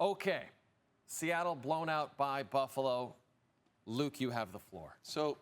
Okay. Seattle blown out by Buffalo. Luke, you have the floor. So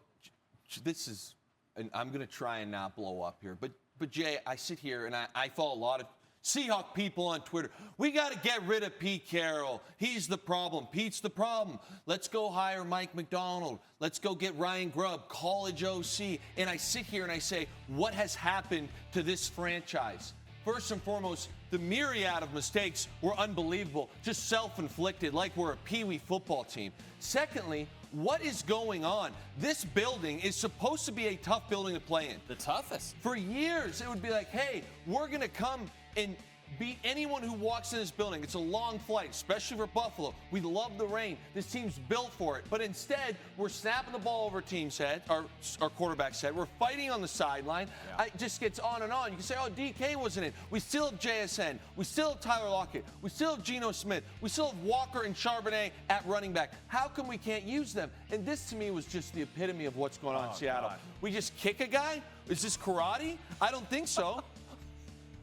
this is, and I'm going to try and not blow up here, but Jay, I sit here and I follow a lot of Seahawk people on Twitter. We got to get rid of Pete Carroll. He's the problem. Pete's the problem. Let's go hire Mike McDonald. Let's go get Ryan Grubb, college OC. And I sit here and I say, what has happened to this franchise? First and foremost, the myriad of mistakes were unbelievable, just self-inflicted, like we're a peewee football team. Secondly, what is going on? This building is supposed to be a tough building to play in. The toughest. For years, it would be like, hey, we're going to come and beat anyone who walks in this building. It's a long flight, especially for Buffalo. We love the rain. This team's built for it. But instead, we're snapping the ball over team's head, our quarterback's head. We're fighting on the sideline. Yeah. It just gets on and on. You can say, oh, DK wasn't in. We still have JSN. We still have Tyler Lockett. We still have Geno Smith. We still have Walker and Charbonnet at running back. How come we can't use them? And this, to me, was just the epitome of what's going on in Seattle. God. We just kick a guy? Is this karate? I don't think so.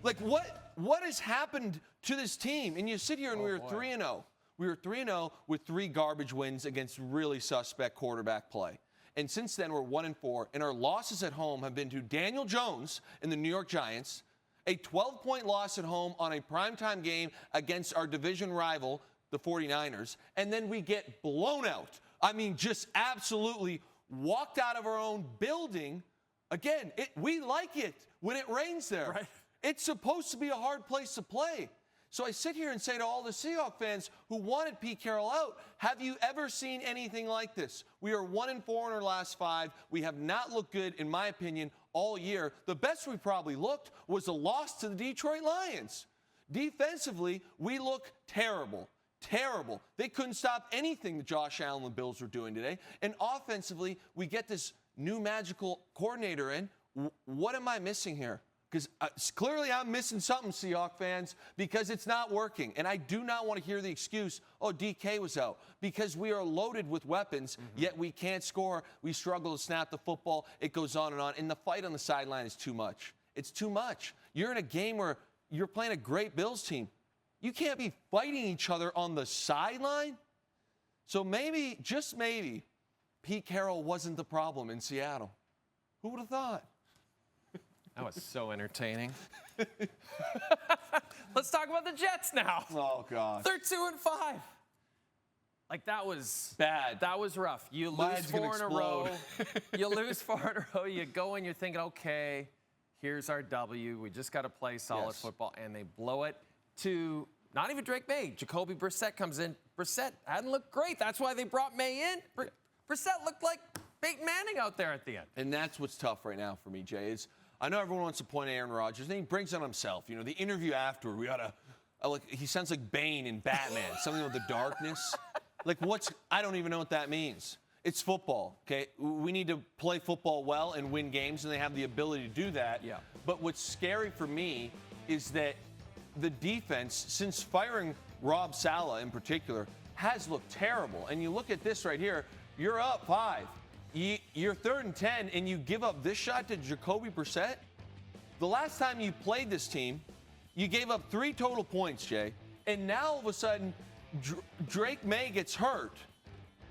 Like, what has happened to this team? And you sit here and we were 3-0. We were 3-0 with 3 garbage wins against really suspect quarterback play. And since then, we're 1-4. And our losses at home have been to Daniel Jones and the New York Giants, a 12-point loss at home on a primetime game against our division rival, the 49ers. And then we get blown out. I mean, just absolutely walked out of our own building. Again, we like it when it rains there. Right. It's supposed to be a hard place to play. So I sit here and say to all the Seahawks fans who wanted Pete Carroll out, have you ever seen anything like this? We are 1-4 in our last 5. We have not looked good, in my opinion, all year. The best we probably looked was a loss to the Detroit Lions. Defensively, we look terrible. Terrible. They couldn't stop anything that Josh Allen and the Bills were doing today. And offensively, we get this new magical coordinator in. What am I missing here? Because clearly I'm missing something, Seahawks fans, because it's not working. And I do not want to hear the excuse, oh, DK was out. Because we are loaded with weapons, yet we can't score. We struggle to snap the football. It goes on. And the fight on the sideline is too much. It's too much. You're in a game where you're playing a great Bills team. You can't be fighting each other on the sideline. So maybe, just maybe, Pete Carroll wasn't the problem in Seattle. Who would have thought? That was so entertaining. Let's talk about the Jets now. Oh, God. They're 2-5. Like, that was bad. That was rough. You lose 4 in a row. You lose 4 in a row. You go and you're thinking, okay, here's our W. We just got to play solid football. And they blow it to not even Drake May. Jacoby Brissett comes in. Brissett hadn't looked great. That's why they brought May in. Brissett looked like Peyton Manning out there at the end. And that's what's tough right now for me, Jay, is I know everyone wants to point at Aaron Rodgers, and he brings it on himself. You know, the interview after, we got to, like, he sounds like Bane in Batman, something with the darkness. Like, I don't even know what that means. It's football, okay? We need to play football well and win games, and they have the ability to do that. Yeah. But what's scary for me is that the defense, since firing Rob Saleh in particular, has looked terrible. And you look at this right here, you're up 5. You're 3rd and 10, and you give up this shot to Jacoby Brissett? The last time you played this team, you gave up 3 total points, Jay. And now, all of a sudden, Drake May gets hurt.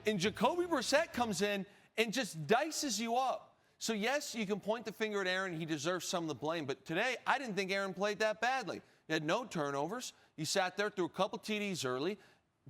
And Jacoby Brissett comes in and just dices you up. So, yes, you can point the finger at Aaron. He deserves some of the blame. But today, I didn't think Aaron played that badly. He had no turnovers. He sat there, threw a couple TDs early.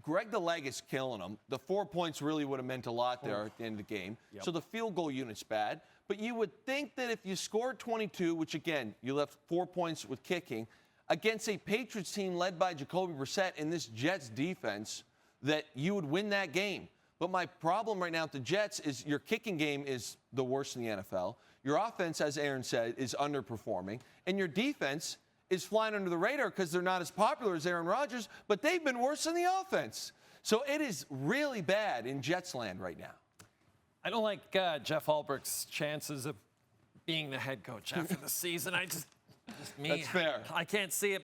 Greg the leg is killing him. The 4 points really would have meant a lot there at the end of the game. Yep. So the field goal unit's bad. But you would think that if you scored 22, which, again, you left 4 points with kicking, against a Patriots team led by Jacoby Brissett in this Jets defense, that you would win that game. But my problem right now with the Jets is your kicking game is the worst in the NFL. Your offense, as Aaron said, is underperforming. And your defense is flying under the radar because they're not as popular as Aaron Rodgers, but they've been worse than the offense. So it is really bad in Jets land right now. I don't like Jeff Ulbricht's chances of being the head coach after the season. Just me. That's fair. I can't see it.